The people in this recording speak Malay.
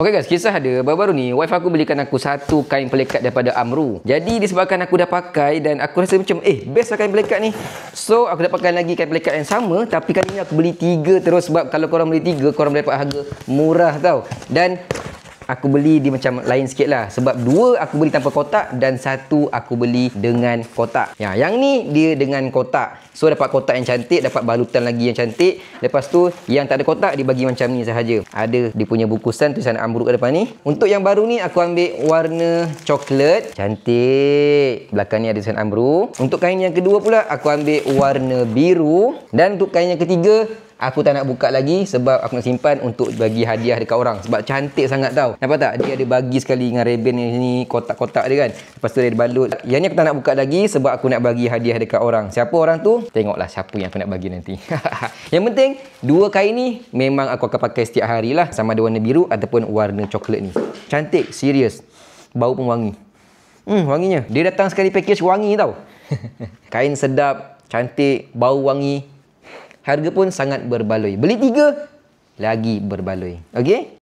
Okay guys, kisah ada baru-baru ni wife aku belikan aku satu kain pelikat daripada Amru. Jadi disebabkan aku dah pakai dan aku rasa macam best lah kain pelikat ni. So aku dah pakai lagi kain pelikat yang sama, tapi kali ni aku beli 3 terus sebab kalau korang beli 3 korang boleh dapat harga murah tau. Dan aku beli di macam lain sikit lah. Sebab 2 aku beli tanpa kotak dan 1 aku beli dengan kotak. Ya, yang ni dia dengan kotak. So dapat kotak yang cantik, dapat balutan lagi yang cantik. Lepas tu yang tak ada kotak dia bagi macam ni sahaja. Ada dia punya bungkusan tulisan Amru kat depan ni. Untuk yang baru ni aku ambil warna coklat. Cantik. Belakang ni ada tulisan Amru. Untuk kain yang kedua pula aku ambil warna biru. Dan untuk kain yang ketiga aku tak nak buka lagi sebab aku nak simpan untuk bagi hadiah dekat orang. Sebab cantik sangat tau. Nampak tak? Dia ada bagi sekali dengan reben ni, kotak-kotak dia kan. Lepas tu dia ada balut. Yang ni aku tak nak buka lagi sebab aku nak bagi hadiah dekat orang. Siapa orang tu? Tengoklah siapa yang aku nak bagi nanti. Yang penting 2 kain ni memang aku akan pakai setiap hari lah. Sama ada warna biru ataupun warna coklat ni. Cantik, serius. Bau pun wangi. Wanginya. Dia datang sekali package wangi tau. Kain sedap, cantik, bau wangi. Harga pun sangat berbaloi. Beli 3 lagi berbaloi. Okey?